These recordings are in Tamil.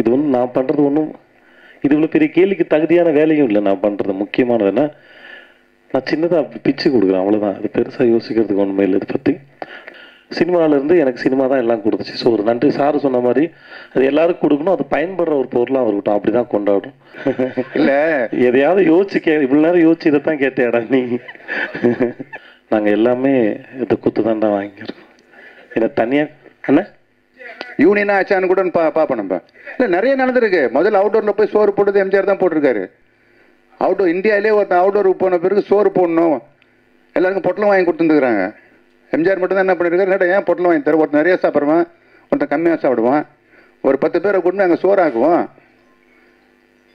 இது ஒன்றும் நான் பண்ணுறது ஒன்றும் இது இவ்வளோ பெரிய கேள்விக்கு தகுதியான வேலையும் இல்லை. நான் பண்ணுறது முக்கியமானதுன்னா நான் சின்னதாக அப்படி பிச்சு கொடுக்குறேன், அவ்வளோதான். அது பெருசாக யோசிக்கிறதுக்கு ஒன்றுமே இல்லை. இதை பற்றி சினிமாவிலேருந்து எனக்கு சினிமா தான் எல்லாம் கொடுத்துச்சு. ஸோ ஒரு நன்றி. சார் சொன்ன மாதிரி அது எல்லாருக்கும் கொடுக்கணும், அது பயன்படுற ஒரு பொருளாக இருக்கட்டும், அப்படி தான் கொண்டாடும். இல்லை எதையாவது யோசிச்சு இவ்வளோ நேரம் யோசிச்சு இதை தான் கேட்டேடா நீ. நாங்கள் எல்லாமே இதை குத்து தான் வாங்கிக்கிறோம். ஏன்னா தனியாக என்ன யூனியனா ஆச்சான்னு கூட பார்ப்போம் நம்ம. இல்லை நிறைய நடந்திருக்கு. முதல்ல அவுட்டோரில் போய் சோறு போட்டது எம்ஜிஆர் தான் போட்டிருக்காரு. அவுட்டோர் இந்தியாவிலே ஒருத்தன் அவுட்டோருக்கு போன பிறகு சோறு போடணும், எல்லாருக்கும் பொட்டலம் வாங்கி கொடுத்துருக்குறாங்க. எம்ஜிஆர் மட்டும் தான் என்ன பண்ணியிருக்காரு, நேரம் ஏன் பொட்டலம் வாங்கி தர, ஒருத்தன் நிறைய சாப்பிடுவான், ஒருத்தன் கம்மியாக சாப்பிடுவான். ஒரு 10 பேரை கொண்டு அங்கே சோறாக்குவோம்.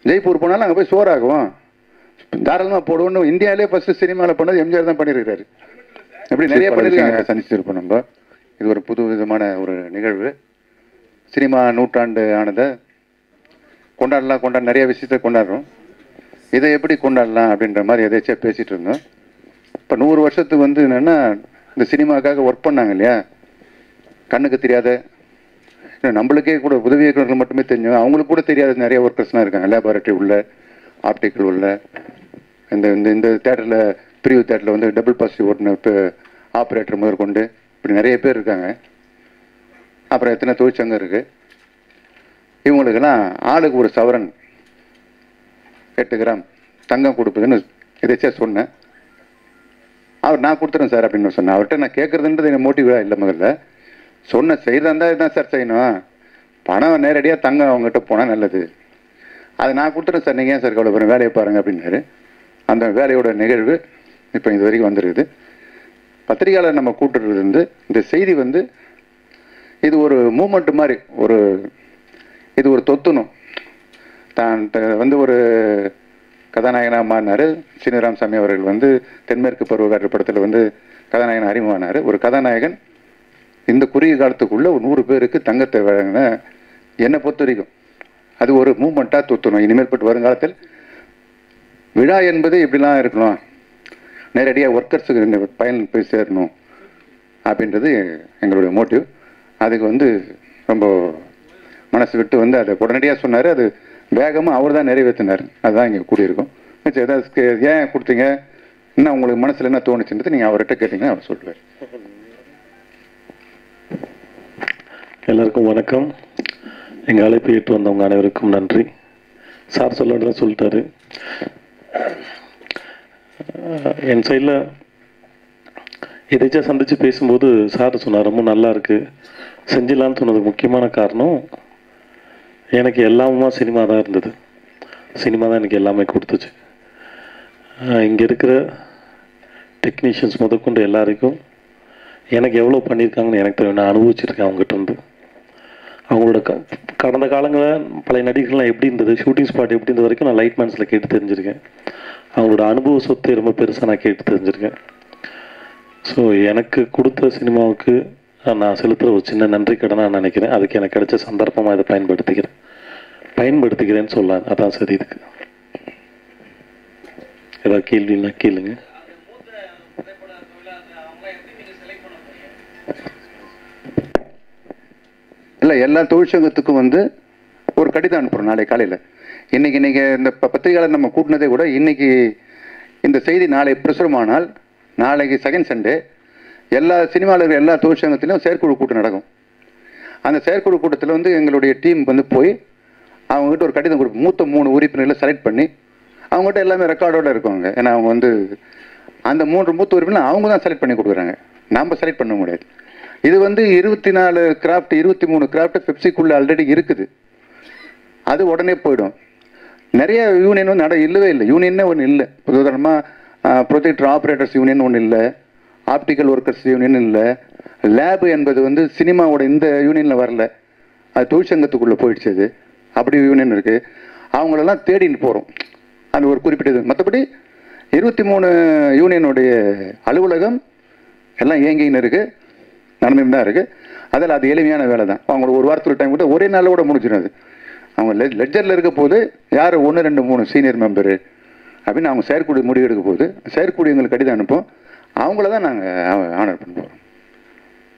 ஜெய்ப்பூர் போனாலும் அங்கே போய் சோறாக்குவோம், தாராளமாக போடுவோன்னு இந்தியாவிலே ஃபஸ்ட்டு சினிமாவில் பண்ணது எம்ஜிஆர் தான் பண்ணியிருக்காரு. எப்படி நிறைய பண்ணியிருக்காங்க, சந்திச்சிருப்போம் நம்ம. இது ஒரு புது விதமான ஒரு நிகழ்வு. சினிமா நூற்றாண்டு ஆனதை கொண்டாட நிறைய விஷயத்த கொண்டாடுறோம். இதை எப்படி கொண்டாடலாம் அப்படின்ற மாதிரி எதாச்சும் பேசிகிட்டு இருந்தோம். இப்போ 100 வருஷத்துக்கு வந்து என்னென்னா இந்த சினிமாக்காக ஒர்க் பண்ணாங்க இல்லையா, கண்ணுக்கு தெரியாத, நம்மளுக்கே கூட உதவி இயக்குநர்கள் மட்டுமே தெரிஞ்சோம், அவங்களுக்கு கூட தெரியாத நிறைய ஒர்க்கர்ஸ்லாம் இருக்காங்க. லேபார்டரி உள்ள, ஆப்டிக்கல் உள்ள, இந்த தேட்டரில் பிரிவு தேட்டரில் வந்து டபுள் பாசிட்டிவ் ஓட்டுன ஆப்ரேட்டர் முதற்கொண்டு இப்படி நிறைய பேர் இருக்காங்க. அப்புறம் எத்தனை தொழிற்சங்கம் இருக்குது. இவங்களுக்கெல்லாம் ஆளுக்கு ஒரு சவரன் 8 கிராம் தங்கம் கொடுப்பதுன்னு எதாச்சும் சொன்னேன். அவர் நான் கொடுத்துறேன் சார் அப்படின்னு சொன்னேன். அவர்கிட்ட நான் கேட்குறதுன்றது எனக்கு மோட்டிவாக இல்லை. முதல்ல சொன்ன செய்தா இருந்தால் இதுதான் சார் செய்யணும், பணம் நேரடியாக தங்கம் அவங்ககிட்ட போனால் நல்லது, அதை நான் கொடுத்துறேன் சார், நீங்கள் ஏன் சார் கவலைப்படுற, வேலையை பாருங்கள் அப்படின்னாரு. அந்த வேலையோட நிகழ்வு இப்போ இது வரைக்கும் வந்துருக்குது. பத்திரிகையாளர் நம்ம கூட்டுறது வந்து இந்த செய்தி வந்து இது ஒரு மூமெண்ட் மாதிரி, இது ஒரு தொத்துணும். தான் வந்து ஒரு கதாநாயகனாக மாறினார் சீனிவாச சாமி அவர்கள். வந்து தென்மேற்கு பருவகாற்று படத்தில் வந்து கதாநாயகன் அறிமுகமானார். ஒரு கதாநாயகன் இந்த குறுகிய காலத்துக்குள்ளே ஒரு 100 பேருக்கு தங்கத்தை வழங்கின என்னை பொறுத்த வரைக்கும் அது ஒரு மூமெண்ட்டாக தொத்தணும். இனிமேல்பட்டு வருங்காலத்தில் விழா என்பது இப்படிலாம் இருக்கணும், நேரடியாக ஒர்க்கர்ஸுக்கு பயன் போய் சேரணும் அப்படின்றது எங்களுடைய மோட்டிவ். அதுக்கு வந்து ரொம்ப மனசு விட்டு வந்து அதை உடனடியாக சொன்னார். அது வேகமாக அவர் தான் நிறைவேற்றினார். அதுதான் இங்கே கூடியிருக்கோம். ஏதாவது ஏன் கொடுத்தீங்க, என்ன உங்களுக்கு மனசில் என்ன தோணுச்சுன்றது நீங்கள் அவர்கிட்ட கேட்டீங்கன்னா அவர் சொல்லுவார். எல்லாருக்கும் வணக்கம். எங்கள் அழைப்பு ஏற்று வந்தவங்க அனைவருக்கும் நன்றி. சார் சொல்லதான் சொல்லிட்டாரு. என் சைடில் எதாச்சும் சந்தித்து பேசும்போது சார் சொன்னார், ரொம்ப நல்லா இருக்குது செஞ்சிடலான்னு சொன்னதுக்கு முக்கியமான காரணம் எனக்கு எல்லாமுமா சினிமா தான் இருந்தது. சினிமா தான் எனக்கு எல்லாமே கொடுத்துச்சு. இங்கே இருக்கிற டெக்னீஷியன்ஸ் முதற்கொண்டு எல்லாருக்கும் எனக்கு எவ்வளோ பண்ணியிருக்காங்கன்னு எனக்கு தெரியும். நான் அனுபவிச்சிருக்கேன் அவங்ககிட்ட இருந்து. அவங்களோட கடந்த காலங்களில் பழைய நடிகர்கள்லாம் எப்படி இருந்தது, ஷூட்டிங் ஸ்பாட் எப்படி இருந்தது வரைக்கும் நான் லைட் மேன்ஸில் கேட்டு தெரிஞ்சிருக்கேன். அவங்களோட அனுபவ சொத்து ரொம்ப பெருசாக நான் கேட்டு தெரிஞ்சிருக்கேன். ஸோ எனக்கு கொடுத்த சினிமாவுக்கு நான் செலுத்துகிற ஒரு சின்ன நன்றி கடனாக நினைக்கிறேன். அதுக்கு எனக்கு கிடைச்ச சந்தர்ப்பமாக இதை பயன்படுத்திக்கிறேன்னு சொல்லலாம். அதான் சரி. இதுக்கு ஏதாவது கேள்வின்னா கேளுங்க. இல்லை, எல்லா தொழிற்சங்கத்துக்கும் வந்து ஒரு கடிதம் அனுப்புகிறோம் நாளை காலையில். இன்னைக்கு இந்த பத்திரிகையாளர் நம்ம கூட்டினதே கூட இன்னைக்கு இந்த செய்தி நாளை பிரசுரமானால் நாளைக்கு செகண்ட் சண்டே எல்லா சினிமாவில் எல்லா தொழிற்சங்கத்திலும் செயற்குழு கூட்டம் நடக்கும். அந்த செயற்குழு கூட்டத்தில் வந்து எங்களுடைய டீம் வந்து போய் அவங்ககிட்ட ஒரு கடிதம் கொடுப்போம். மூத்த 3 உறுப்பினர்களை செலக்ட் பண்ணி அவங்ககிட்ட எல்லாமே ரெக்கார்டோடு இருக்குவாங்க. ஏன்னா அவங்க வந்து அந்த 3 மூத்த உறுப்பினர் அவங்க தான் செலக்ட் பண்ணி கொடுக்குறாங்க, நம்ம செலக்ட் பண்ண முடியாது. இது வந்து 24 கிராஃப்ட் 23 கிராஃப்ட் பெப்சிக்குள்ளே ஆல்ரெடி இருக்குது. அது உடனே போயிடும். நிறைய யூனியன் வந்து இல்லவே இல்லை. யூனியன்னே ஒன்று இல்லை. உதாரணமாக ப்ரொஜெக்டர் ஆப்ரேட்டர்ஸ் யூனியன் ஒன்று இல்லை, ஆப்டிக்கல் ஒர்க்கர்ஸ் யூனியன் இல்லை, லேபு என்பது வந்து சினிமாவோட இந்த யூனியனில் வரல, அது தொழிற்சங்கத்துக்குள்ளே போயிடுச்சு. அது அப்படி யூனியன் இருக்குது. அவங்களெல்லாம் தேடின்னு போகிறோம். அந்த ஒரு குறிப்பிட்டது. மற்றபடி 23 யூனியனுடைய அலுவலகம் எல்லாம் இயங்கின்னு இருக்குது, நடந்துன்னு தான் இருக்குது. அதில் அது எளிமையான வேலை தான். அவங்களுக்கு ஒரு வாரத்தில் டைம் கொடுத்து ஒரே நாளில் கூட முடிஞ்சிடும். அது அவங்க லெட்ஜரில் இருக்க போது யார் 1, 2, 3 சீனியர் மெம்பரு அப்படின்னு அவங்க செயற்குழு முடிவு எடுக்க போது செயற்குழு எங்களுக்கு கடிதம் அனுப்போம். அவங்கள தான் நாங்கள் ஆனர் பண்ண போகிறோம்.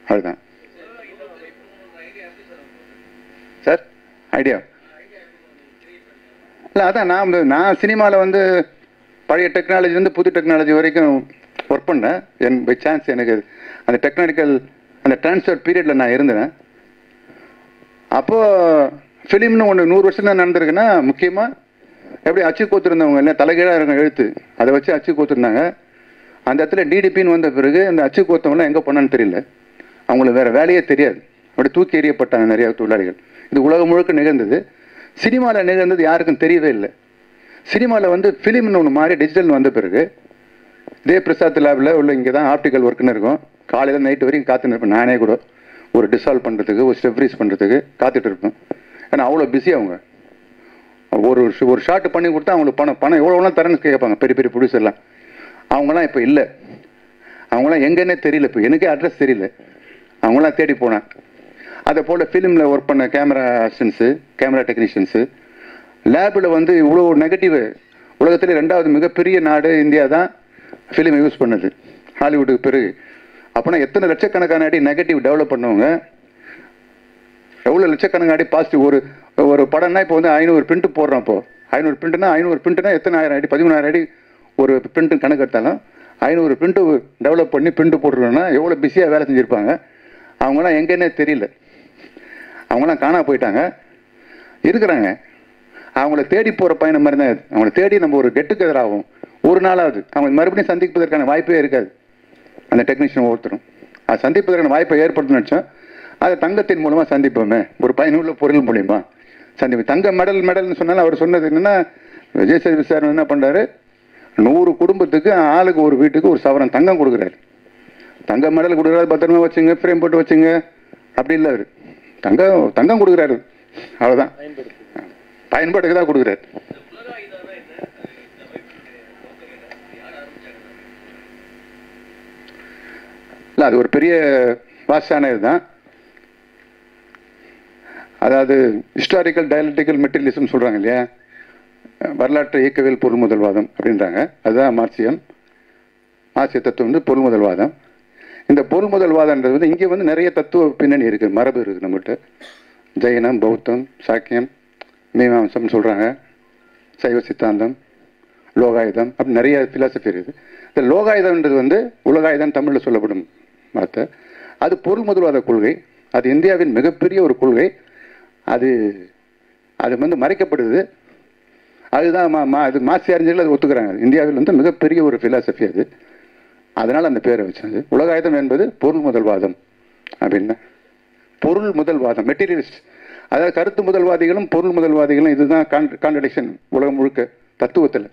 அதுதான் சார் ஐடியா. இல்லை அதான் நான் சினிமாவில் வந்து பழைய டெக்னாலஜிலேருந்து புது டெக்னாலஜி வரைக்கும் ஒர்க் பண்ணேன். பை சான்ஸ் எனக்கு அந்த டெக்னானிக்கல் அந்த ட்ரான்ஸ்ஃபர் பீரியடில் நான் இருந்தேன். அப்போது ஃபிலிம்னு ஒன்று 100 வருஷம் தான் நடந்திருக்குன்னா முக்கியமாக எப்படி அச்சு கோத்துருந்தவங்க இல்லை தலைகீழாக இருக்கும் எழுத்து அதை வச்சு அச்சு கோத்துருந்தாங்க. அந்த இடத்துல டிடிபின்னு வந்த பிறகு அந்த அச்சு கோத்தவங்களாம் எங்கே போனான்னு தெரியல. அவங்களுக்கு வேறு வேலையே தெரியாது. அப்படி தூக்கி எறியப்பட்டாங்க நிறைய தொழிலாளிகள். இது உலகம் முழுக்க நிகழ்ந்தது. சினிமாவில் நிகழ்ந்தது யாருக்கும் தெரியவே இல்லை. சினிமாவில் வந்து ஃபிலிம்னு ஒன்று மாதிரி டிஜிட்டல்னு வந்த பிறகு இதே பிரசாத் லேபில் உள்ள இங்கே தான் ஆப்டிக்கல் ஒர்க்குன்னு இருக்கும். காலையில் நைட்டு வரைக்கும் காத்துன்னு இருப்பேன். நானே கூட ஒரு டிசால்வ் பண்ணுறதுக்கு ஒரு ஸ்டெப் ஃப்ரீஸ் பண்ணுறதுக்கு காத்துட்டு இருப்பேன். ஏன்னா அவ்வளோ பிஸி அவங்க. ஒரு ஷார்ட் பண்ணி கொடுத்தா அவங்களுக்கு பணம் எவ்வளோலாம் தரேன்னு கேட்பாங்க பெரிய பெரிய ப்ரொடியூசர்லாம். அவங்களாம் இப்போ இல்லை. அவங்களாம் எங்கன்னே தெரியல. இப்போ எனக்கே அட்ரஸ் தெரியல. அவங்களாம் தேடி போனேன். அதை போல் ஃபிலிமில் ஒர்க் பண்ண கேமரா அசிஸ்டன்ஸு கேமரா டெக்னீஷியன்ஸு லேபில் வந்து இவ்வளோ நெகட்டிவ். உலகத்திலே 2வது மிகப்பெரிய நாடு இந்தியா தான் ஃபிலிமை யூஸ் பண்ணது ஹாலிவுட்டுக்கு பிறகு. அப்போனா எத்தனை லட்சக்கணக்கான அடி நெகட்டிவ் டெவலப் பண்ணவங்க, எவ்வளோ லட்சக்கணக்கான அடி பாசிட்டிவ். ஒரு படம்னா இப்போ வந்து 500 பிரிண்ட் போடுறோம். இப்போ 500 பிரிண்ட்னா எத்தனை ஆயிரம் அடி 13,000 அடி ஒரு பிரிண்ட்டு கணக்கு எடுத்தாலும் 500 பிரிண்ட்டு டெவலப் பண்ணி பிரிண்ட் போட்டுருக்கோன்னா எவ்வளோ பிஸியாக வேலை செஞ்சுருப்பாங்க. அவங்களாம் எங்கன்னே தெரியல. அவங்களாம் காணா போயிட்டாங்க. இருக்கிறாங்க. அவங்கள தேடி போகிற பயணம் மாதிரி தான் இது. அவங்கள தேடி நம்ம ஒரு கெட்டுக்கு எதிராகும் ஒரு நாளாவது அவங்க மறுபடியும் சந்திப்பதற்கான வாய்ப்பே இருக்காது. அந்த டெக்னீஷியன் ஒவ்வொருத்தரும் அது சந்திப்பதற்கான வாய்ப்பை ஏற்படுத்தணும்னு நினச்சோம். அதை தங்கத்தின் மூலமாக சந்திப்போமே, ஒரு பயனுள்ள பொருள் மூலியமா சந்திப்போம். தங்க மெடல்னு சொன்னாலும் அவர் சொன்னது என்னென்னா, விஜய் சேதுபதி சார் என்ன பண்ணுறாரு, 100 குடும்பத்துக்கு ஆளுக்கு ஒரு வீட்டுக்கு ஒரு சவரன் தங்கம் கொடுக்குறாரு. தங்க மெடல் கொடுக்குறாரு, பத்திரமா வச்சுங்க, ஃப்ரேம் போட்டு வச்சுங்க, அப்படி இல்லை. அவர் தங்கம் கொடுக்குறாரு, அவ்வளோதான். பயன்பாட்டுக்கு தான் கொடுக்குறாரு. இல்லை, அது ஒரு பெரிய வாசான இதுதான். அதாவது ஹிஸ்டாரிக்கல் டயலக்டிக்கல் மெட்டீரியலிசம் சொல்கிறாங்க இல்லையா, வரலாற்று இயக்கவியல் பொருள் முதல்வாதம் அப்படின்றாங்க. அதுதான் மார்க்சிய தத்துவம் வந்து பொருள் முதல்வாதம். இந்த பொருள் முதல்வாதன்றது வந்து இங்கே வந்து நிறைய தத்துவ பின்னணி இருக்குது, மரபு இருக்குது நம்மகிட்ட. ஜெயினம், பௌத்தம், சாக்கியம், மீமாம்சம்னு சொல்கிறாங்க, சைவ சித்தாந்தம், லோகாயுதம், அப்படி நிறைய ஃபிலாசபி இருக்குது. இந்த லோகாயுதம்ன்றது வந்து உலகாயுதம் தமிழில் சொல்லப்படும் வார்த்தை. அது பொருள் முதல்வாத கொள்கை. அது இந்தியாவின் மிகப்பெரிய ஒரு கொள்கை. அது வந்து மறைக்கப்படுது. அதுதான் அது மார்க்சிய அறிஞர்கள் அது ஒத்துக்கிறாங்க. இந்தியாவில் வந்து மிகப்பெரிய ஒரு ஃபிலாசபி அது. அதனால் அந்த பேரை வச்சாது. உலகாயுதம் என்பது பொருள் முதல்வாதம் அப்படின்னா, பொருள் முதல்வாதம், மெட்டீரியலிஸ்ட். அதாவது கருத்து முதல்வாதிகளும் பொருள் முதல்வாதிகளும் இதுதான் கான்ட்ரடிக்ஷன் உலகம் முழுக்க தத்துவத்தில்.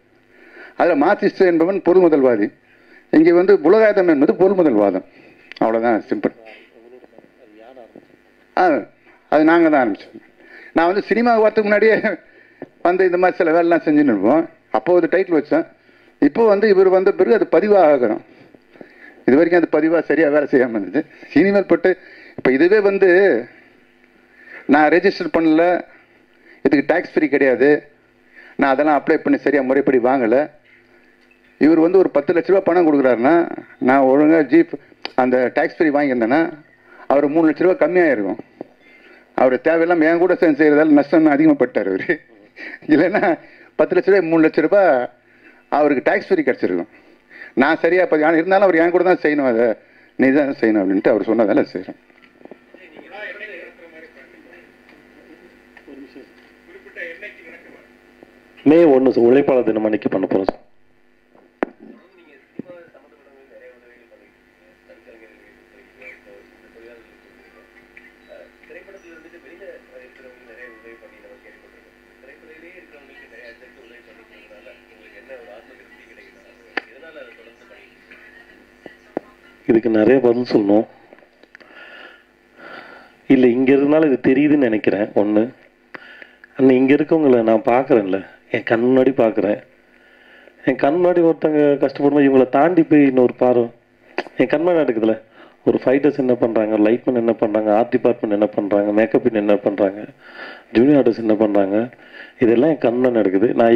அதில் மார்க்சிஸ்ட் என்பவன் பொருள் முதல்வாதி. இங்கே வந்து உலகாயுதம் என்பது பொருள் முதல்வாதம். அவ்வளோதான், சிம்பிள். அது நாங்கள் தான் ஆரம்பித்தோம். நான் வந்து சினிமா வரத்துக்கு முன்னாடியே வந்து இந்த மாதிரி சில வேலைலாம் செஞ்சுன்னு இருப்போம். அப்போ ஒரு டைட்டில் வச்சேன். இப்போ வந்து இவர் வந்த பிறகு அது பதிவாக ஆகிறோம். இது வரைக்கும் அது பதிவாக சரியாக வேலை செய்யாமல் இருந்தது. சினிமல் பட்டு இப்போ இதுவே வந்து நான் ரெஜிஸ்டர் பண்ணல, இதுக்கு டேக்ஸ் ஃப்ரீ கிடையாது, நான் அதெல்லாம் அப்ளை பண்ணி சரியாக முறைப்படி வாங்கலை. இவர் வந்து ஒரு 10 லட்ச ரூபா பணம் கொடுக்குறாருன்னா நான் ஒழுங்காக ஜீப் அந்த டேக்ஸ் ஃப்ரீ வாங்கியிருந்தேன்னா அவர் 3 லட்ச ரூபா கம்மியாக இருக்கும். அவர் தேவையில்லாமல் என் கூட சேர்ந்து செய்கிறதால நஷ்டம் அதிகமாகப்பட்டார் அவர். இல்லைன்னா 10 லட்ச ரூபாய் 3 லட்ச ரூபா அவருக்கு டேக்ஸ் ஃப்ரீ கிடச்சிருக்கும். நான் சரியாக ஆனால் இருந்தாலும் அவர் என் கூட தான் செய்யணும், அதை நீ தான் செய்யணும் அப்படின்ட்டு அவர் சொன்னதால செய்கிறேன். மே 1 உழைப்பாளர் தினம் அன்னைக்கு பண்ண போகிறோம் சார். இதுக்கு நிறைய பதில் சொல்லணும். இல்லை, இங்கே இருந்தாலும் இது தெரியுதுன்னு நினைக்கிறேன். ஒன்று, அண்ணன் இங்கே இருக்கவங்கள நான் பார்க்குறேன்ல, என் கண் முன்னாடி பார்க்குறேன். என் கண் முன்னாடி ஒருத்தங்க கஷ்டப்படும்போது இவங்களை தாண்டி போய் இன்னொரு பார்வை என் கண் முன்னாடி நடக்குதுல்ல. ஒரு ஃபைட்டர்ஸ் என்ன பண்ணுறாங்க, லைட்மேன் என்ன பண்ணுறாங்க, ஆர்ட் டிபார்ட்மெண்ட் என்ன பண்ணுறாங்க, மேக்கப் என்ன பண்ணுறாங்க, ஜூனியர் ஆர்டிஸ்ட் என்ன பண்ணுறாங்க, இதெல்லாம் என் கண் முன்னாடி நடக்குது. நான்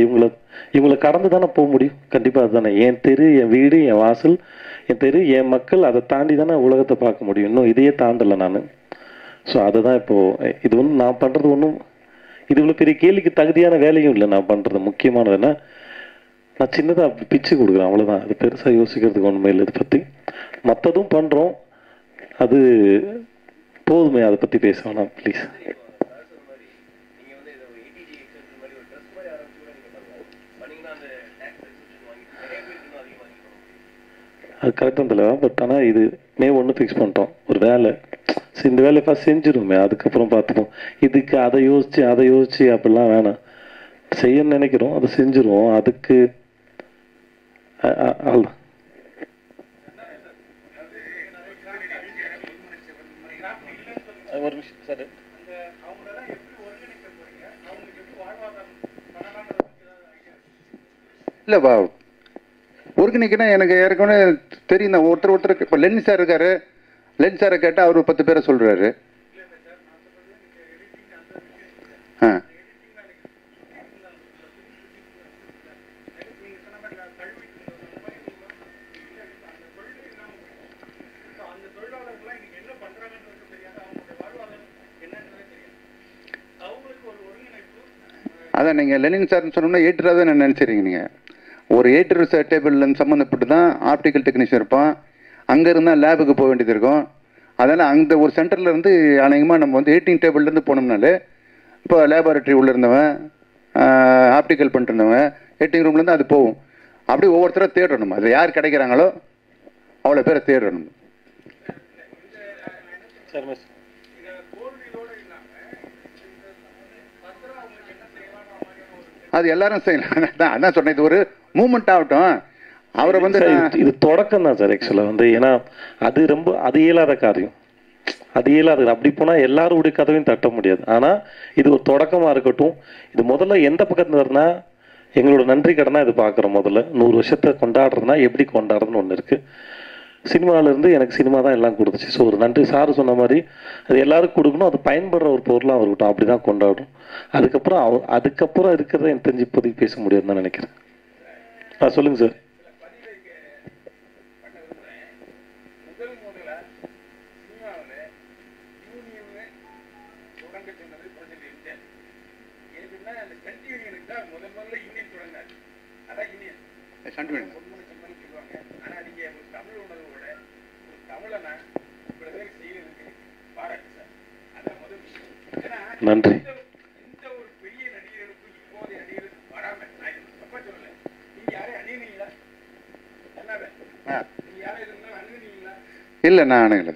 இவங்களை கடந்து தானே போக முடியும். கண்டிப்பாக அதுதானே. என் தெரு, என் வீடு, என் வாசல், என் தெரு, என் மக்கள், அதை தாண்டி தானே உலகத்தை பார்க்க முடியும். இன்னும் இதையே தாண்டலை நான். ஸோ அதுதான் இப்போது இது ஒன்றும் நான் பண்ணுறது ஒன்றும் இது இவ்வளோ பெரிய கேள்விக்கு தகுதியான வேலையும் இல்லை நான் பண்ணுறது. முக்கியமானதுன்னா நான் சின்னதாக அப்படி பிச்சு கொடுக்குறேன், அவ்வளோதான். அது பெருசாக யோசிக்கிறதுக்கு ஒன்றுமே இல்லை. இதை பற்றி மற்றதும் பண்ணுறோம், அது போதுமே, அதை பற்றி பேச வேணாம் ப்ளீஸ். அது கரெக்டாக தெரியல, பட் ஆனால் இது மே 1 ஃபிக்ஸ் பண்ணிட்டோம் ஒரு வேலை. சரி, இந்த வேலையை ஃபஸ்ட் செஞ்சிருவோமே, அதுக்கப்புறம் பார்த்துப்போம். இதுக்கு அதை யோசிச்சு அப்படிலாம் வேணாம். செய்யணும்னு நினைக்கிறோம், அதை செஞ்சுருவோம். அதுக்கு அவ்வளோதான். ஒரு நிமிஷம் சார். இல்லைப்பா, ஒருங்கிணைக்கனா எனக்கு ஏற்கனவே தெரியும் தான். ஒருத்தருக்கு இப்போ லெனின் சார் இருக்காரு, லெனின் சாரை கேட்டால் அவர் 10 பேரை சொல்கிறாரு. ஆ அதான் நீங்கள் லெனின் சார்னு சொன்னோம்னா எடிட்டராக தான் நான் நினச்சிருங்க. நீங்கள் ஒரு எடிட்டர் டேபிளில் சம்மந்தப்பட்டு தான் ஆப்டிக்கல் டெக்னீஷியன் இருப்பான். அங்கே இருந்தால் லேபுக்கு போக வேண்டியது இருக்கும். அதனால் அந்த ஒரு சென்டரில் இருந்து அநேகமாக நம்ம வந்து எடிட்டிங் டேபிள்லேருந்து போனோம்னாலே, இப்போ லேபார்ட்ரி உள்ளே இருந்தவன், ஆப்டிக்கல் பண்ணிட்டு இருந்தவன், எடிட்டிங் ரூம்லேருந்து அது போகும். அப்படி ஒவ்வொருத்தராக தேடணும். அது யார் கிடைக்கிறாங்களோ அவ்வளோ பேரை தேடணும். அது எல்லாரும் செய்யலாம். அதான் சொன்னேன், இது ஒரு மூமெண்ட் ஆகட்டும். அவரை வந்து இது தொடக்கம் தான் சார் ஆக்சுவலாக வந்து. ஏன்னா அது இயலாத காரியம், அது இயலாது. அப்படி போனால் எல்லாருடைய கதவையும் தட்ட முடியாது. ஆனால் இது ஒரு தொடக்கமாக இருக்கட்டும். இது முதல்ல எந்த பக்கத்தில் வருதுன்னா, எங்களோட நன்றி கடனாக இது பார்க்குறோம். முதல்ல 100 வருஷத்தை கொண்டாடுறதுனா எப்படி கொண்டாடுறதுன்னு ஒன்று இருக்குது. சினிமாவிலேருந்து எனக்கு சினிமா தான் எல்லாம் கொடுத்துச்சு. ஸோ ஒரு நன்றி சார் சொன்ன மாதிரி அது எல்லாருக்கும் கொடுக்கணும். அது பயன்படுற ஒரு பொருளாக இருக்கட்டும், அப்படி தான் கொண்டாடும். அதுக்கப்புறம் இருக்கிறத எனக்கு தெரிஞ்சு இப்போதைக்கு பேச முடியாதுன்னு தான் நினைக்கிறேன். சொல்லுங்கள் சார். நன்றி. இல்லை, நான் அணுகலை.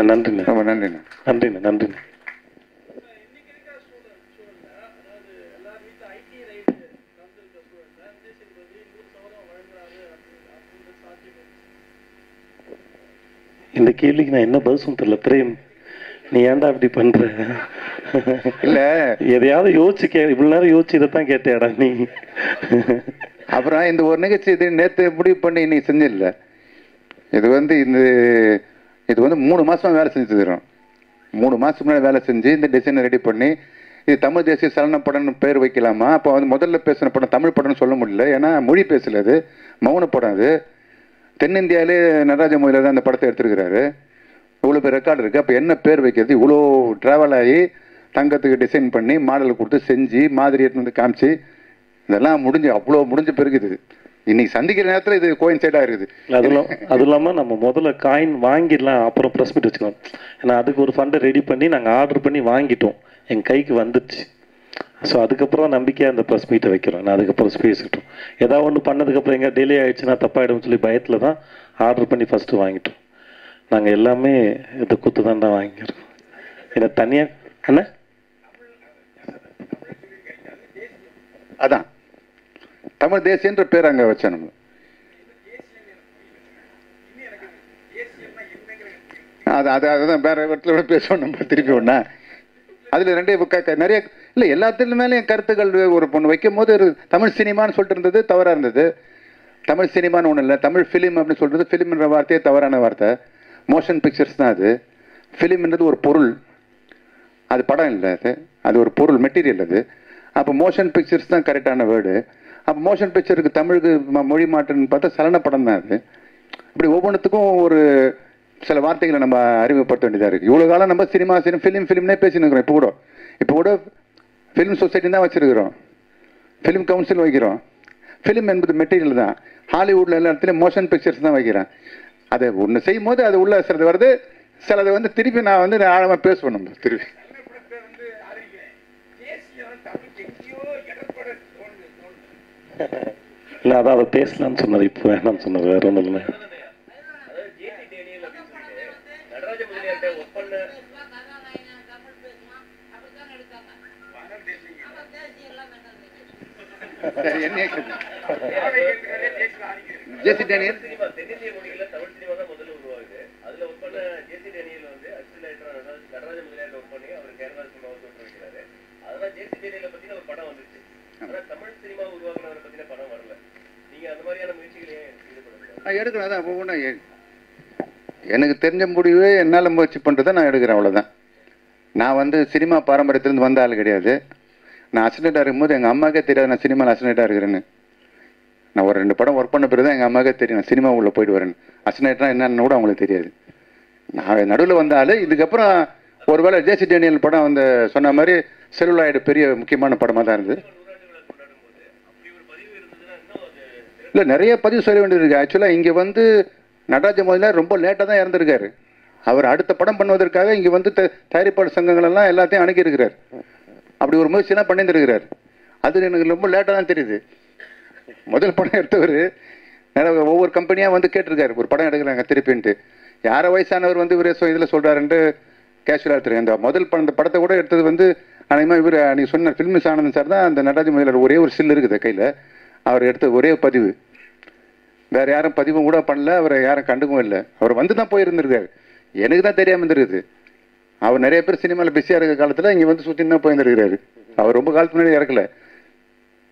நன்றிண்ணா, நன்றிண்ணா, நன்றிண்ணா, நன்றிண்ணா. இந்த கேள்விக்கு நான் என்ன பதில் சொல்ல தெரியல. பிரேம், நீ ஏன்டா இப்படி பண்ற? இல்ல எதையாவது யோசிச்சு இவ்வளவு நேரம் யோசிச்சு இதைத்தான் கேட்டேடா நீ. அப்புறம் இந்த ஒரு நிகழ்ச்சி இது நேற்று முடிவு பண்ணி இன்னைக்கு செஞ்சிடல. இது வந்து 3 மாசம் வேலை செஞ்சு தரும். 3 மாசம் முன்னாடி வேலை செஞ்சு இந்த டிசைனை ரெடி பண்ணி, இது தமிழ் தேசிய சலன படம்னு பேர் வைக்கலாமா? அப்போ வந்து முதல்ல பேசின படம் தமிழ் படம்னு சொல்ல முடியல, ஏன்னா மொழி பேசல. அது மௌன படம். அது தென்னிந்தியாவிலே நடராஜ மொழியில தான் அந்த படத்தை எடுத்துருக்கிறாரு. இவ்வளோ பேர் ரெக்கார்டு இருக்குது. அப்போ என்ன பேர் வைக்கிறது? இவ்வளோ ட்ராவல் ஆகி தங்கத்துக்கு டிசைன் பண்ணி மாடல் கொடுத்து செஞ்சு மாதிரி எடுத்து வந்து காமிச்சு இதெல்லாம் அவ்வளோ முடிஞ்ச பிறகு இது இன்னைக்கு சந்திக்கிற நேரத்தில் இது கோயின்சைடாக இருக்குது. அது இல்லாமல் நம்ம முதல்ல காயின் வாங்கிடலாம், அப்புறம் ப்ரெஸ் மீட் வச்சுக்கலாம். ஏன்னா அதுக்கு ஒரு ஃபண்டை ரெடி பண்ணி நாங்கள் ஆர்டர் பண்ணி வாங்கிட்டோம், எங்கள் கைக்கு வந்துடுச்சு. ஸோ அதுக்கப்புறம் நம்பிக்கையாக அந்த ப்ரெஸ் மீட்டை வைக்கிறோம். நான் அதுக்கப்புறம் ஸ்பேஸ் கிட்டோம். ஏதாவது ஒன்று பண்ணதுக்கப்புறம் எங்கே டிலே ஆகிடுச்சுன்னா தப்பாகிடும்னு சொல்லி பயத்தில் தான் ஆர்டர் பண்ணி ஃபஸ்ட்டு வாங்கிட்டோம். நாங்கள் எல்லாமே இந்த குத்து தான் வாங்கிக்கிறோம். ஏன்னா தனியாக என்ன அதான் தமிழ் தேசியன்ற பேர் அங்கே வச்சோம். நம்ம அதுதான் வேற இடத்துல பேசுவோம். நம்ம திருப்பி ஒண்ணா அதில் ரெண்டே நிறைய இல்லை எல்லாத்துல மேலேயும் கருத்துக்கள் ஒரு பொண்ணு வைக்கும் போது தமிழ் சினிமான்னு சொல்லிட்டு இருந்தது தவறாக இருந்தது. தமிழ் சினிமான்னு ஒன்றும் இல்லை, தமிழ் ஃபிலிம் அப்படின்னு சொல்கிறது ஃபிலிம்ன்ற வார்த்தையே தவறான வார்த்தை. மோஷன் பிக்சர்ஸ் தான் அது. ஃபிலிம்ன்றது ஒரு பொருள், அது படம் இல்லை, அது ஒரு பொருள், மெட்டீரியல் அது. அப்போ மோஷன் பிக்சர்ஸ் தான் கரெக்டான வேர்டு. அப்போ மோஷன் பிக்சருக்கு தமிழுக்கு மொழி மாற்றுன்னு பார்த்தா சலன படம் தான் அது. இப்படி ஒவ்வொன்றுத்துக்கும் ஒரு சில வார்த்தைகளை நம்ம அறிமுகப்படுத்த வேண்டியதாக இருக்குது. இவ்வளோ காலம் நம்ம சினிமா ஃபிலிம்னே பேசின்னு இருக்கிறோம். இப்போ கூட ஃபிலிம் சொசைட்டி தான் வச்சுருக்கிறோம், ஃபிலிம் கவுன்சில் வைக்கிறோம். ஃபிலிம் என்பது மெட்டீரியல் தான். ஹாலிவுட்டில் எல்லா இடத்துலையும் மோஷன் பிக்சர்ஸ் தான் வைக்கிறேன். அதை ஒன்று செய்யும் போது அது உள்ள சிலது வருது, சிலது வந்து திருப்பி நான் வந்து ஆழமாக பேசுவேன். நம்ம திருப்பி இல்லை அதான் அதை பேசலான்னு சொன்னார், இப்போ வேணாம்னு சொன்னார், வேற ஒன்றும் இல்லை. ஜேசி டேனியல் எடுக்கிறேன். அதான் ஒவ்வொன்றா எனக்கு தெரிஞ்ச முடிவே என்னால் முயற்சி பண்ணுறதை நான் எடுக்கிறேன், அவ்வளோதான். நான் வந்து சினிமா பாரம்பரியத்திலேருந்து வந்த ஆள் கிடையாது. நான் அசிஸ்டண்ட்டாக இருக்கும்போது எங்கள் அம்மாக்கே தெரியாது நான் சினிமாவில் அசிஸ்டண்ட்டாக இருக்கிறேன்னு. நான் ஒரு 2 படம் ஒர்க் பண்ண பிறகு தான் எங்கள் அம்மாக்கே தெரியும் நான் சினிமா உள்ளே போயிட்டு வரேன். அசிஸ்டண்ட்னா என்னன்னு கூட அவங்களுக்கு தெரியாது. நான் நடுவில் வந்த ஆள். இதுக்கப்புறம் ஒருவேளை ஜேசி டேனியல் படம் வந்து சொன்ன மாதிரி செல்லுலாய்டு பெரிய முக்கியமான படமாக தான் இருந்தது. இல்லை நிறைய பதிவு சொல்ல வேண்டியது இருக்குது. ஆக்சுவலாக இங்கே வந்து நடராஜ முதலியார் ரொம்ப லேட்டாக தான் இறந்துருக்காரு. அவர் அடுத்த படம் பண்ணுவதற்காக இங்கே வந்து தயாரிப்பாளர் சங்கங்களெல்லாம் எல்லாத்தையும் அணுகியிருக்கிறார். அப்படி ஒரு முயற்சியெல்லாம் பண்ணியிருந்திருக்கிறார். அது எனக்கு ரொம்ப லேட்டாக தான் தெரியுது. முதல் படம் எடுத்தவர் ஒவ்வொரு கம்பெனியாக வந்து கேட்டிருக்காரு, ஒரு படம் எடுக்கிறாங்க திருப்பின்ட்டு. யாரை வயசானவர் வந்து இவர் இதில் சொல்கிறாருன்ட்டு கேஷுவலாக எடுத்துருக்கேன். அந்த முதல் படம், இந்த படத்தை கூட எடுத்தது வந்து அநேகமாக இவர் நீங்கள் சொன்ன ஃபில்மிஸ் ஆனந்தன் சார் தான். அந்த நடராஜ முதலியார் ஒரே ஒரு ஸ்டில் இருக்குது கையில், அவர் எடுத்த ஒரே பதிவு. வேறு யாரும் பதிவும் கூட பண்ணல, அவரை யாரும் கண்டுக்கவும் இல்லை. அவர் வந்து தான் போயிருந்திருக்காரு. எனக்கு தான் தெரியாமல் இருந்திருக்குது. அவர் நிறைய பேர் சினிமாவில் பிஸியாக இருக்கிற காலத்தில் இங்கே வந்து சுற்றி தான் போயிருந்திருக்கிறாரு. அவர் ரொம்ப காலத்துக்கு முன்னாடி இறக்கல.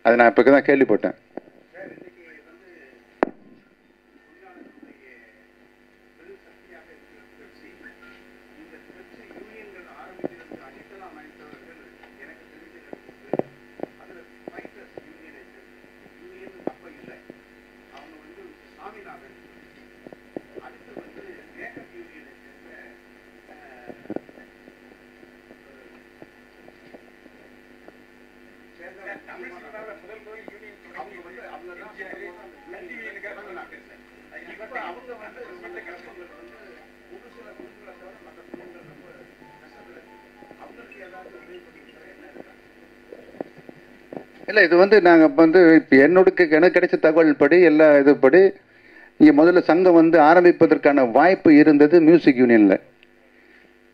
அதை நான் இப்போ தான் கேள்விப்பட்டேன். இல்லை இது வந்து நாங்கள் வந்து இப்போ எனக்கு கிடைச்ச தகவல் படி எல்லா இதுபடி இங்கே முதல்ல சங்கம் வந்து ஆரம்பிப்பதற்கான வாய்ப்பு இருந்தது மியூசிக் யூனியனில்.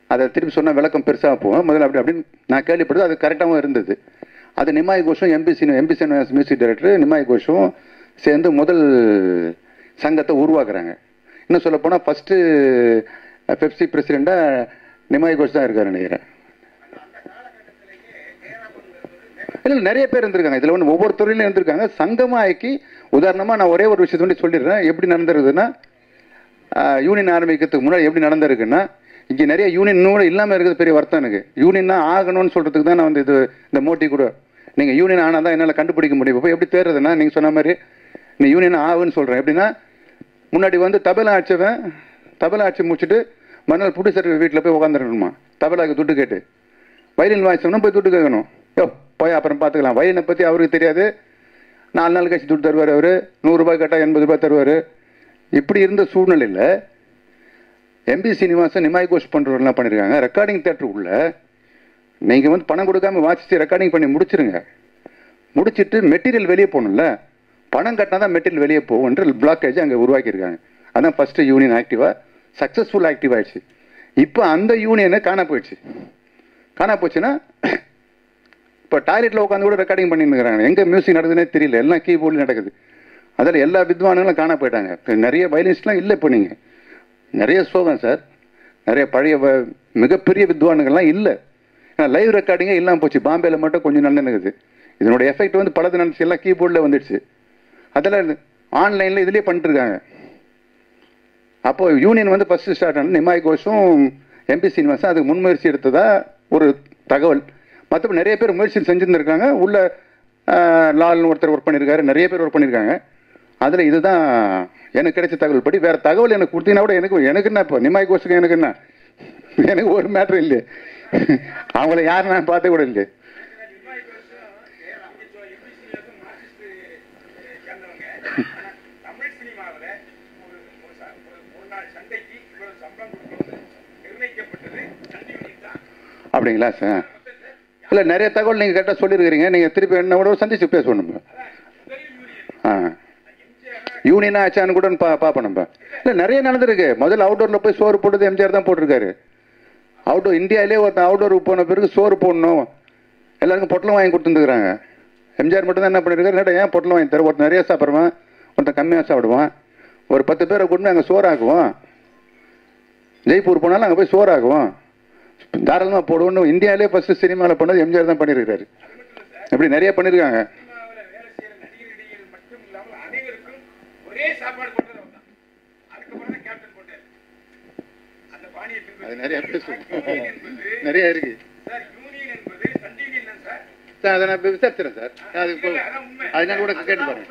அதை திருப்பி சொன்னால் விளக்கம் பெருசாக போகும். முதல்ல அப்படின்னு நான் கேள்விப்படுது. அது கரெக்டாகவும் இருந்தது. அது நிமாய் கோஷும் எம்பிசி மியூசிக் டைரக்டர் நிமாய் கோஷும் சேர்ந்து முதல் சங்கத்தை உருவாக்குறாங்க. இன்னும் சொல்லப்போனால் ஃபஸ்ட்டு பெப்சி பிரசிடெண்ட்டாக நிமாய் கோஷ் தான் இருக்கார் நினைக்கிறேன். இல்லை நிறைய பேர் இருந்திருக்காங்க. இதில் ஒன்று ஒவ்வொரு துறையிலும் இருந்திருக்காங்க. சங்கமாக ஆக்கி உதாரணமாக நான் ஒரே ஒரு விஷயத்தை வந்து சொல்லிடுறேன். எப்படி நடந்திருக்குதுன்னா, யூனியன் ஆரம்பிக்கிறதுக்கு முன்னாடி எப்படி நடந்திருக்குன்னா, இங்கே நிறைய யூனியன் இன்னும் கூட இல்லாமல் இருக்கிறது பெரிய வருத்தம் எனக்கு. யூனியன்னா ஆகணும்னு சொல்கிறதுக்கு தான் நான் வந்து இந்த மோட்டிவ் கூட. நீங்கள் யூனியன் ஆனால் தான் என்னால் கண்டுபிடிக்க முடியும். இப்போ எப்படி தேர்றதுன்னா, நீங்கள் சொன்ன மாதிரி நீ யூனியன் ஆகுன்னு சொல்கிறேன். எப்படின்னா, முன்னாடி வந்து தபலா ஆட்சி முடிச்சுட்டு மறுநாள் ப்ரொடியூசர் வீட்டில் போய் உட்காந்துருக்கணுமா, தபலாவுக்கு துட்டு கேட்டு. வயலின் வாய்ச்சோம்னா போய் துட்டு கேட்கணும். போய் அப்புறம் பார்த்துக்கலாம். வயலினை பற்றி அவருக்கு தெரியாது. 4 நாள் கழிச்சு துட்டு தருவார். அவர் 100 ரூபாய் கேட்டால் 80 ரூபாய் தருவார். இப்படி இருந்த சூழ்நிலையில் எம்பி சீனிவாசன் நிமாய் கோஷ் பண்ணுறவரெலாம் பண்ணியிருக்காங்க. ரெக்கார்டிங் தேட்டருக்குள்ள நீங்கள் வந்து பணம் கொடுக்காம வாசித்து ரெக்கார்டிங் பண்ணி முடிச்சிருங்க. முடிச்சுட்டு மெட்டீரியல் வெளியே போகணும்ல, பணம் கட்டினா தான் மெட்டீரியல் வெளியே போகும்ன்ற பிளாக்கேஜ் அங்கே உருவாக்கியிருக்காங்க. அதான் ஃபஸ்ட்டு யூனியன் ஆக்டிவாக சக்ஸஸ்ஃபுல் ஆக்டிவ் ஆகிடுச்சு. இப்போ அந்த யூனியனை காண போச்சுன்னா இப்போ டாய்லெட்டில் உட்காந்து கூட ரெக்கார்டிங் பண்ணிட்டு இருக்கிறாங்க. எங்கே மியூசிக் நடக்குதுன்னே தெரியல. எல்லாம் கீபோர்டில் நடக்குது. அதில் எல்லா வித்வானுங்களும் காண போயிட்டாங்க. இப்போ நிறைய வயலின்ஸ்லாம் இல்லை. இப்போ நீங்கள் நிறைய சோகம் சார், நிறைய பழைய மிகப்பெரிய வித்வானுங்கள்லாம் இல்லை. லைவ் ரெக்கார்டிங்கே இல்லாமல் போச்சு. பாம்பேல மட்டும் கொஞ்சம் நடந்துனுக்குது. இதனோட எஃபெக்ட் வந்து பலது நினச்சி எல்லாம் கீபோர்டில் வந்துடுச்சு. அதெல்லாம் ஆன்லைனில் இதுலேயே பண்ணிட்டுருக்காங்க. அப்போது யூனியன் வந்து ஃபஸ்ட்டு ஸ்டார்ட் ஆனது நிமாய் கோஷும் எம்பி சீனிவாசன் அதுக்கு முன்முயற்சி எடுத்ததா ஒரு தகவல். மற்றபடி நிறைய பேர் முயற்சி செஞ்சுருந்துருக்காங்க. உள்ள லால்னு ஒருத்தர் ஒர்க் பண்ணியிருக்காரு, நிறைய பேர் ஒர்க் பண்ணியிருக்காங்க. அதில் இதுதான் எனக்கு கிடைச்ச தகவல் படி. வேறு தகவல் எனக்கு கொடுத்தீங்கன்னா கூட எனக்கு என்ன, இப்போ நிமாய் கோஷுக்கு எனக்கு என்ன, எனக்கு ஒரு மேட்ரு இல்லையே. அவங்கள யார் நான் பார்த்த கூட இல்லையே. அப்படிங்களா சார்? இல்லை, நிறைய தகவல் நீங்கள் கேட்டால் சொல்லியிருக்கிறீங்க. நீங்கள் திருப்பி என்ன கூட சந்திச்சு பேசணும். யூனியனா ஆச்சான்னு கூட பார்ப்போம் நம்ம. இல்லை, நிறைய நடந்திருக்கு. முதல்ல அவுட்டோரில் போய் சோறு போட்டது எம்ஜிஆர் தான் போட்டிருக்காரு. அவுட்டோர் இந்தியாவிலே ஒருத்தன் அவுட்டோருக்கு போன பிறகு சோறு போடணும், எல்லாருக்கும் பொட்டலம் வாங்கி கொடுத்துருக்குறாங்க. எம்ஜிஆர் மட்டும் தான் என்ன பண்ணியிருக்காரு, ஏன் பொட்டலம் வாங்கி தர, ஒருத்தன் நிறைய சாப்பிட்ருவான், ஒருத்தன் கம்மியாக சாப்பிடுவான். ஒரு 10 பேரை கொண்டு அங்கே சோறாக்குவோம். ஜெய்ப்பூர் போனாலும் அங்கே போய் சோறாக்குவோம், தாராளமாக போடுவோன்னு இந்தியாவிலே ஃபஸ்ட்டு சினிமாவில் பண்ணது எம்ஜிஆர் தான் பண்ணியிருக்காரு. இப்படி நிறைய பண்ணியிருக்காங்க. அது நிறைய பேசுவோம், நிறைய இருக்கு சார். அதை நான் விசாரிச்சுறேன் சார். அது அதனால கூட கேட்டு பாருங்க.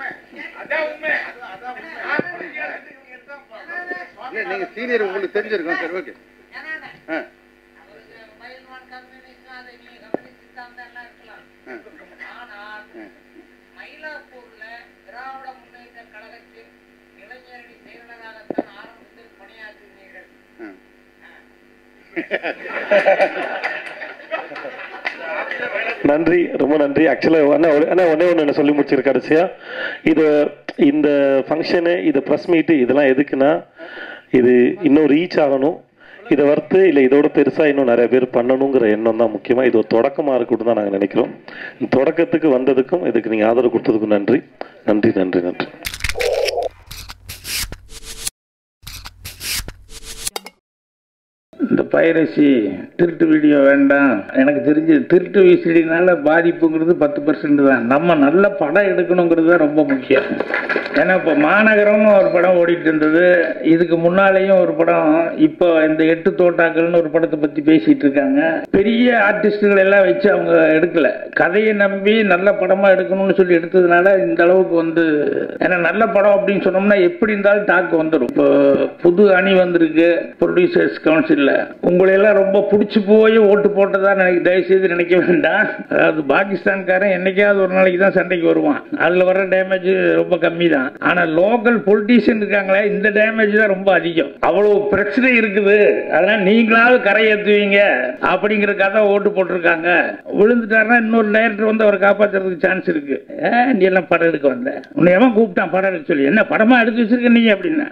இல்லை, நீங்கள் சீனியர், உங்களுக்கு தெரிஞ்சிருக்கோம் சார். ஓகே. நன்றி, ரொம்ப நன்றி. ஆக்சுவலாக ஒன்னே ஒன்று என்ன சொல்லி முடிச்சிருக்காரு கடைசியா. இது இந்த ஃபங்க்ஷனு, இது ப்ரெஸ் மீட்டு, இதெல்லாம் எதுக்குன்னா இது இன்னும் ரீச் ஆகணும். இதை வறுத்து இல்லை இதோட பெருசாக இன்னும் நிறைய பேர் பண்ணணுங்கிற எண்ணம் தான் முக்கியமாக. இது ஒரு தொடக்கமாக இருக்கட்டும் தான் நாங்கள் நினைக்கிறோம். இந்த தொடக்கத்துக்கு வந்ததுக்கும் இதுக்கு நீங்கள் ஆதரவு கொடுத்ததுக்கும் நன்றி நன்றி நன்றி நன்றி. இந்த பைரசி திருட்டு வீடியோ வேண்டாம். எனக்கு தெரிஞ்சு திருட்டு விசிடினால பாதிப்புங்கிறது 10% தான். நம்ம நல்ல படம் எடுக்கணுங்கிறது தான் ரொம்ப முக்கியம். ஏன்னா இப்போ மாநகரம்னு ஒரு படம் ஓடிட்டு இருந்தது, இதுக்கு முன்னாலேயும் ஒரு படம், இப்போ இந்த 8 தோட்டாக்கள்னு ஒரு படத்தை பற்றி பேசிகிட்டு இருக்காங்க. பெரிய ஆர்டிஸ்டுகள் எல்லாம் வச்சு அவங்க எடுக்கலை, கதையை நம்பி நல்ல படமாக எடுக்கணும்னு சொல்லி எடுத்ததுனால இந்த அளவுக்கு வந்து, ஏன்னா நல்ல படம் அப்படின்னு சொன்னோம்னா எப்படி இருந்தாலும் டாக்கு வந்துடும். இப்போ புது அணி வந்திருக்கு ப்ரொடியூசர்ஸ் கவுன்சிலில், உங்களையெல்லாம் ரொம்ப பிடிச்சி போய் ஓட்டு போட்டதா தயவுசெய்து நினைக்க வேண்டாம். அதாவது பாகிஸ்தான்காரன் என்னைக்காவது ஒரு நாளைக்கு தான் சண்டைக்கு வருவான், அதில் வர டேமேஜ் ரொம்ப கம்மி தான். ஆனால் லோக்கல் பொலிட்டீஷியன் இருக்காங்களே, இந்த டேமேஜ் தான் ரொம்ப அதிகம். அவ்வளோ பிரச்சனை இருக்குது. அதனால் நீங்களாவது கரை ஏற்றுவீங்க அப்படிங்கிறதுக்காக ஓட்டு போட்டிருக்காங்க. விழுந்துட்டாருன்னா இன்னொரு டைரக்டர் வந்து அவரை காப்பாற்றுறதுக்கு சான்ஸ் இருக்கு. நீ எல்லாம் படம் எடுக்க வந்த, உன்னை எவன் கூப்பிட்டான் படம் எடுக்க சொல்லி, என்ன படமா எடுத்து வச்சிருக்க நீங்க அப்படின்னா